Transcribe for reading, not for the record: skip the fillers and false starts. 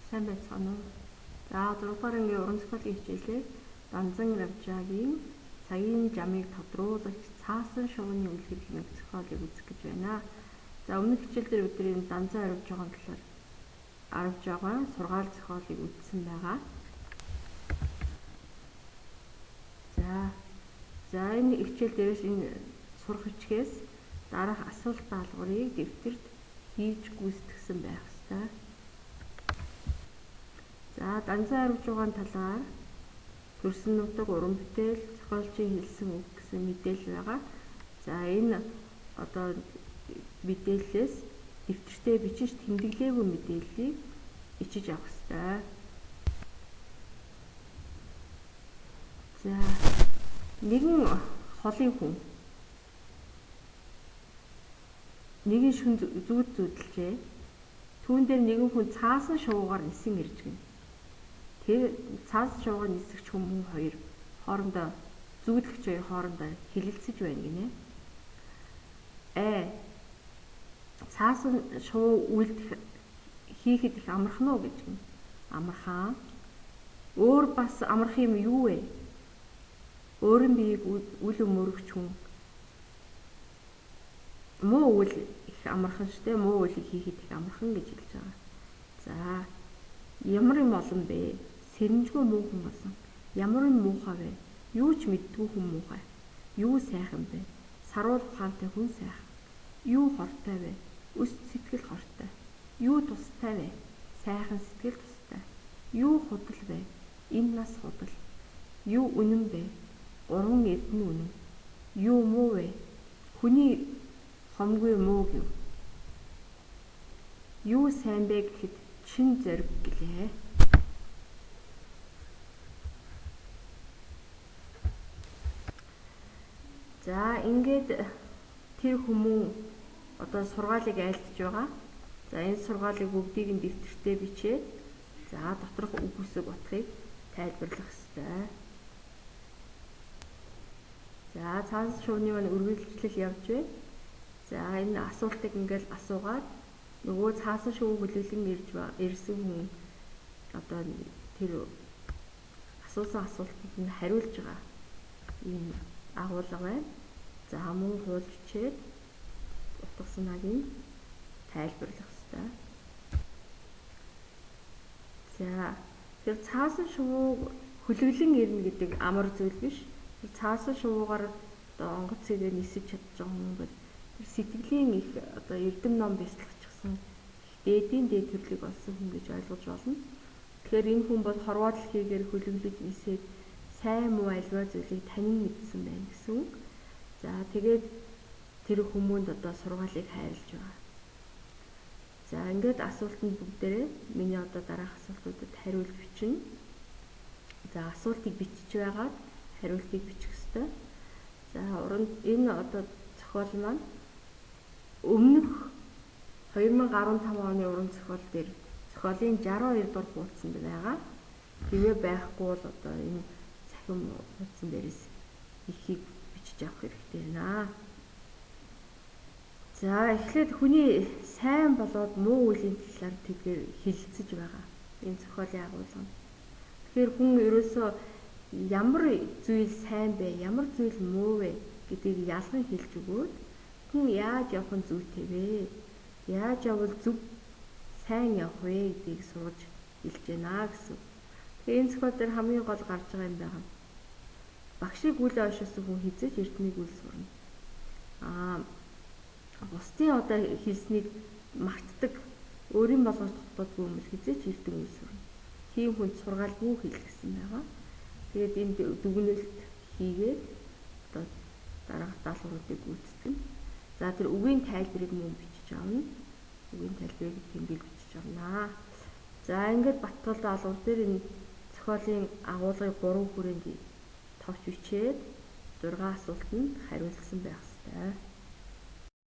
Сайн байцгаана уу? За 6 дугаар ангийн уран зохиолын хичээлээр Данзан Равжагийн Цагийн жамыг тодруулагч цаасан шувууны үлгэр хэмээх зохиолыг үзэх гэж байна. За өмнөх хичээл дээр өдрийн Данзан Равжагийн талаар Равжагийн сургаал зохиолыг үзсэн байгаа. За энэ хичээл дээрээс энэ сурах хичгээс дараах асуулт даалгаврыг дэвтэрт хийж гүйцэтгсэн байх ёстой. За Данзан Равжагийн талаар төрсөн нутаг, уран бүтээл, зохиолчийн хэлсэн үг гэсэн мэдээлэл байгаа. За энэ мэдээллээс дэвтэртээ бичиж тэмдэглээгүй мэдээллийг ичиж авах ёстой. За нэгэн холын хүн нэгэн шүн зүүдэлжээ. Түүн дээр нэгэн хүн цаасан шувуугаар нисэн ирж гэнэ. Тэр цаасан шувуугаар нисэгч хүмүүс хоёр хоорондоо зүүдлэгч хоёр хоорондоо хилэлцэж байна гинэ. Цаасан шувуу үйлдэх хийхэд их амархан уу гэж гэнэ. Амархан. Өөр бас амарх юм юу вэ? Өөрийн биеийг үл өмөрөгч хүн муу үйл их амархан шүү дээ. Муу үйлийг хийхэд их амархан гэж хэлж байгаа. За ямар юм олон бэ? Сэрэмжгүй муухан болсон. Ямар юм муухай вэ? Юу ч мэддгүй хүн муухай. Юу сайхан бэ? Саруул ухаантай хүн сайхан. Юу хортой вэ? Өс сэтгэл хортой. Юу тустай вэ? Сайхан сэтгэл тустай. Юу худал вэ? Энэ нас худал. Юу үнэн бэ? 3 эрдэнэ үнэн. Юу муу вэ? Хүний хомгүй муу гэв. Юу сайн бэ гэхэд чин зориг гэлээ. За ингээд тэр хүмүүс сургаалыг айлтж байгаа. За энэ сургаалыг бүгдийг нь дэвтэртээ бичээд за доторх үг үсэг утгыг тайлбарлах ёстой. За цаасан шувууны маань үргэлжлэл явж байна. За энэ асуултыг ингээл асуугаад нөгөө цаасан шувуу хүлээлгэн ирсэн хүн тэр асуусан асуултанд нь хариулж байгаа ийм агуулга байна. За мөн хуулж чээд утга санааг нь тайлбарлах ёстой. За тэр цаасан шувуу хүлээлгэн ирнэ гэдэг амар зүйл биш. Тэр цаасан шувуугаар онгоц цэгээ нисэж чадж байгаа хүн бол тэр сэтгэлийн их эрдэм ном бясалгачихсан дээдийн дээд төрлийг олсон хүн гэж ойлгож болно. Тэгэхээр энэ хүн бол хорвоо дэлхийгээр хүлэглэж нисээд сайн муу альва зүйлийг танин мэдсэн байна гэсэн үг. За тэгээд тэр хүмүүнд сургаалыг хайрлаж байгаа. За ингээд асуултанд бүгдээрээ миний дараах асуултуудад хариулт бичнэ. За асуултыг бичиж байгаад хариултыг бичих ёстой. За энэ зохиол маань өмнөх 2015 оны уран зохиол дээр зохиолын 62 дугаар хуудсанд байгаа. Хэвээ байхгүй бол энэ цахим хуудсан дээрээс ихийг бичиж авах хэрэгтэй байна. За эхлээд хүний сайн болоод муу үеийн талаар тэдгээр хэлэлцэж байгаа. Энэ зохиолын агуулга. Тэгэхээр хүн ерөөсөө ямар зүйл сайн бэ, ямар зүйл муу вэ гэдгийг ялган хэлж өгөөд хүн яаж явах нь зүйтэй вэ? Яаж явбал зөв сайн явах вэ гэдгийг сурж хэлж байна гэсэн. Тэгэхээр энэ зохиол дээр хамгийн гол гарч байгаа юм байна. Багшийг үл ойшоосон хүн хизээж эрдмийг үл сурна. Бусдын хэлснийг магтдаг, өөрийн болгож тогтоодгүй юм бол хизээж эрдэм үл сурна. Тийм хүнд сургаалгүй хэл гэсэн байгаа. Тэгээд энэ дүгнэлт хийгээд дараах даалгавруудыг гүйцэтгэнэ. За тэр үгийн тайлбарыг мөн бичиж авна. Үгийн тайлбарыг тэмдэглэж бичиж авнаа. За ингээд Баттгал даалгавар дээр энэ зохиолын агуулгыг 3 хүрээнд товч бичээд 6 асуултанд хариулсан байх ёстой.